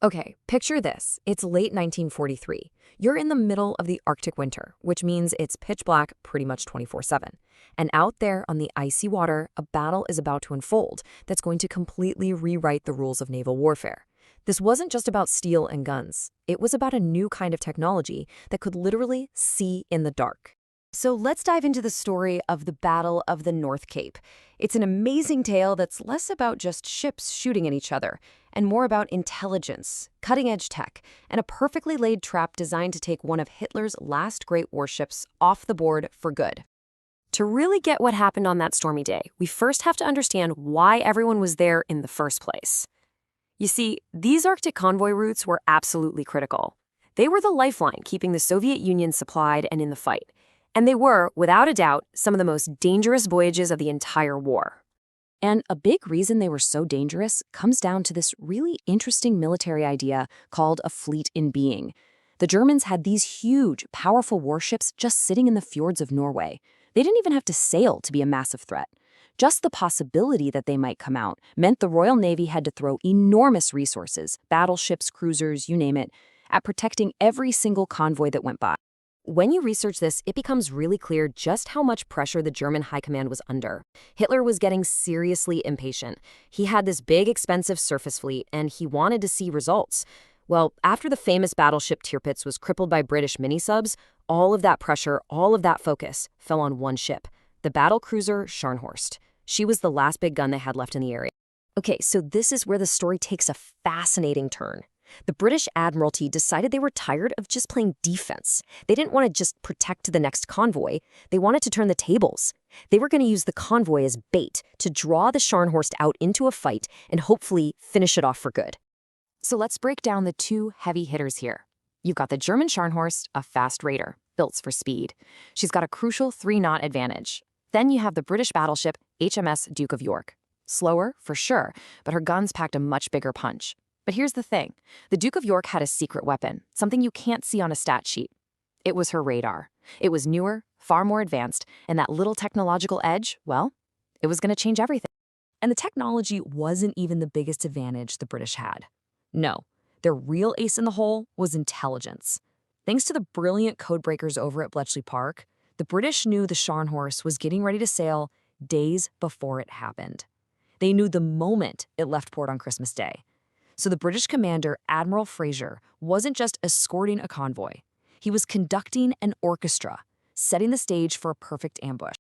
Okay, picture this. It's late 1943. You're in the middle of the Arctic winter, which means it's pitch black pretty much 24/7. And out there on the icy water, a battle is about to unfold that's going to completely rewrite the rules of naval warfare. This wasn't just about steel and guns. It was about a new kind of technology that could literally see in the dark. So let's dive into the story of the Battle of the North Cape. It's an amazing tale that's less about just ships shooting at each other and more about intelligence, cutting-edge tech, and a perfectly laid trap designed to take one of Hitler's last great warships off the board for good. To really get what happened on that stormy day, we first have to understand why everyone was there in the first place. You see, these Arctic convoy routes were absolutely critical. They were the lifeline keeping the Soviet Union supplied and in the fight. And they were, without a doubt, some of the most dangerous voyages of the entire war. And a big reason they were so dangerous comes down to this really interesting military idea called a fleet in being. The Germans had these huge, powerful warships just sitting in the fjords of Norway. They didn't even have to sail to be a massive threat. Just the possibility that they might come out meant the Royal Navy had to throw enormous resources, battleships, cruisers, you name it, at protecting every single convoy that went by. When you research this, it becomes really clear just how much pressure the German high command was under. Hitler was getting seriously impatient. He had this big, expensive surface fleet, and he wanted to see results. Well, after the famous battleship Tirpitz was crippled by British mini-subs, all of that pressure, all of that focus fell on one ship, the Battlecruiser Scharnhorst. She was the last big gun they had left in the area. Okay, so this is where the story takes a fascinating turn. The British Admiralty decided they were tired of just playing defense. They didn't want to just protect the next convoy. They wanted to turn the tables. They were going to use the convoy as bait to draw the Scharnhorst out into a fight and hopefully finish it off for good. So let's break down the two heavy hitters here. You've got the German Scharnhorst, a fast raider, built for speed. She's got a crucial 3-knot advantage. Then you have the British battleship HMS Duke of York. Slower, for sure, but her guns packed a much bigger punch. But here's the thing. The Duke of York had a secret weapon, something you can't see on a stat sheet. It was her radar. It was newer, far more advanced, and that little technological edge, well, it was going to change everything. And the technology wasn't even the biggest advantage the British had. No, their real ace in the hole was intelligence. Thanks to the brilliant codebreakers over at Bletchley Park, the British knew the Scharnhorst was getting ready to sail days before it happened. They knew the moment it left port on Christmas Day. So the British commander, Admiral Fraser, wasn't just escorting a convoy. He was conducting an orchestra, setting the stage for a perfect ambush.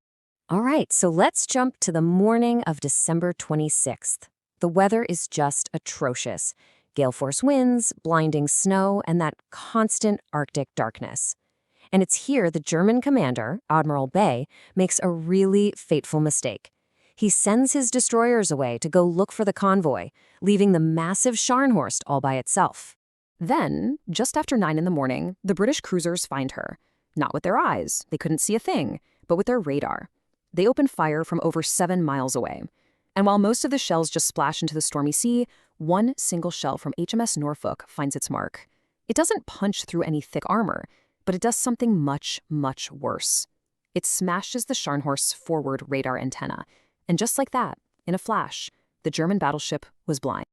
All right, so let's jump to the morning of December 26th. The weather is just atrocious. Gale force winds, blinding snow, and that constant Arctic darkness. And it's here the German commander, Admiral Bay, makes a really fateful mistake. He sends his destroyers away to go look for the convoy, leaving the massive Scharnhorst all by itself. Then, just after 9 in the morning, the British cruisers find her. Not with their eyes, they couldn't see a thing, but with their radar. They open fire from over 7 miles away. And while most of the shells just splash into the stormy sea, one single shell from HMS Norfolk finds its mark. It doesn't punch through any thick armor, but it does something much, much worse. It smashes the Scharnhorst's forward radar antenna. And just like that, in a flash, the German battleship was blind.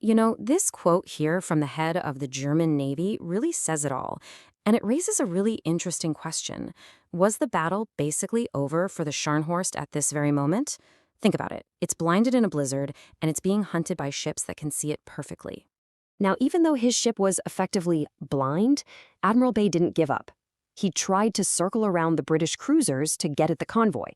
You know, this quote here from the head of the German Navy really says it all. And it raises a really interesting question. Was the battle basically over for the Scharnhorst at this very moment? Think about it. It's blinded in a blizzard, and it's being hunted by ships that can see it perfectly. Now, even though his ship was effectively blind, Admiral Bay didn't give up. He tried to circle around the British cruisers to get at the convoy.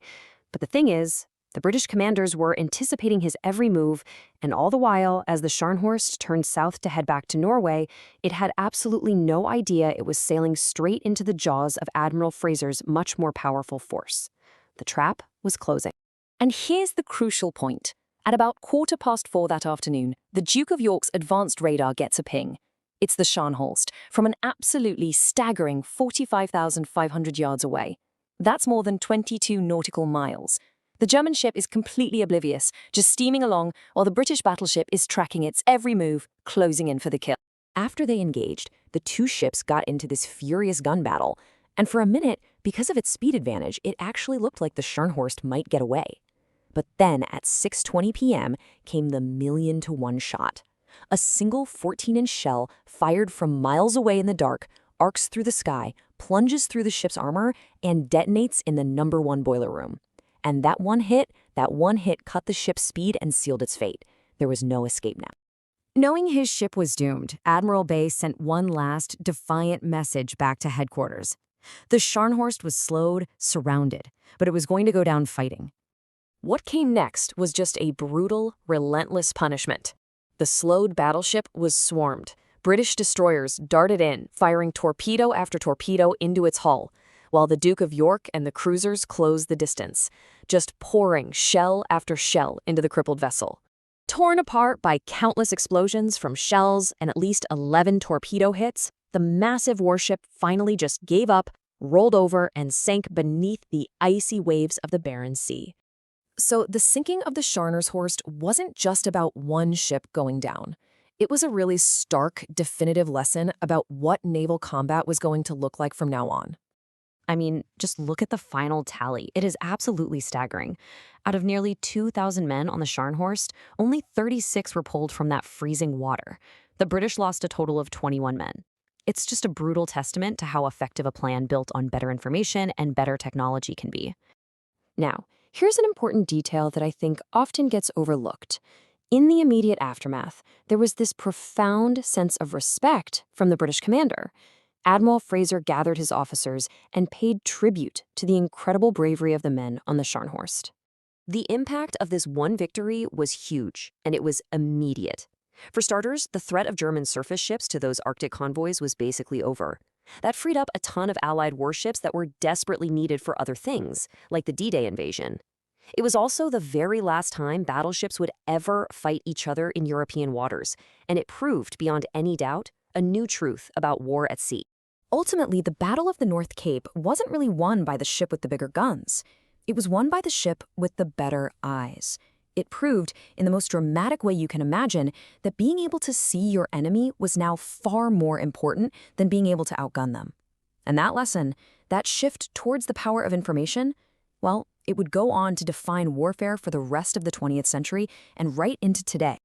But the thing is, the British commanders were anticipating his every move, and all the while, as the Scharnhorst turned south to head back to Norway, it had absolutely no idea it was sailing straight into the jaws of Admiral Fraser's much more powerful force. The trap was closing. And here's the crucial point. At about 4:15 that afternoon, the Duke of York's advanced radar gets a ping. It's the Scharnhorst, from an absolutely staggering 45,500 yards away. That's more than 22 nautical miles. The German ship is completely oblivious, just steaming along while the British battleship is tracking its every move, closing in for the kill. After they engaged, the two ships got into this furious gun battle, and for a minute, because of its speed advantage, it actually looked like the Scharnhorst might get away. But then at 6:20 p.m. came the 1,000,000-to-1 shot. A single 14-inch shell, fired from miles away in the dark, arcs through the sky, plunges through the ship's armor, and detonates in the #1 boiler room. And that one hit cut the ship's speed and sealed its fate. There was no escape now. Knowing his ship was doomed, Admiral Bay sent one last, defiant message back to headquarters. The Scharnhorst was slowed, surrounded, but it was going to go down fighting. What came next was just a brutal, relentless punishment. The slowed battleship was swarmed. British destroyers darted in, firing torpedo after torpedo into its hull, while the Duke of York and the cruisers closed the distance, just pouring shell after shell into the crippled vessel. Torn apart by countless explosions from shells and at least 11 torpedo hits, the massive warship finally just gave up, rolled over, and sank beneath the icy waves of the Barents Sea. So the sinking of the Scharnhorst wasn't just about one ship going down. It was a really stark, definitive lesson about what naval combat was going to look like from now on. I mean, just look at the final tally. It is absolutely staggering. Out of nearly 2,000 men on the Scharnhorst, only 36 were pulled from that freezing water. The British lost a total of 21 men. It's just a brutal testament to how effective a plan built on better information and better technology can be. Now, here's an important detail that I think often gets overlooked. In the immediate aftermath, there was this profound sense of respect from the British commander. Admiral Fraser gathered his officers and paid tribute to the incredible bravery of the men on the Scharnhorst. The impact of this one victory was huge, and it was immediate. For starters, the threat of German surface ships to those Arctic convoys was basically over. That freed up a ton of Allied warships that were desperately needed for other things, like the D-Day invasion. It was also the very last time battleships would ever fight each other in European waters, and it proved, beyond any doubt, a new truth about war at sea. Ultimately, the Battle of the North Cape wasn't really won by the ship with the bigger guns. It was won by the ship with the better eyes. It proved, in the most dramatic way you can imagine, that being able to see your enemy was now far more important than being able to outgun them. And that lesson, that shift towards the power of information, well, it would go on to define warfare for the rest of the 20th century and right into today.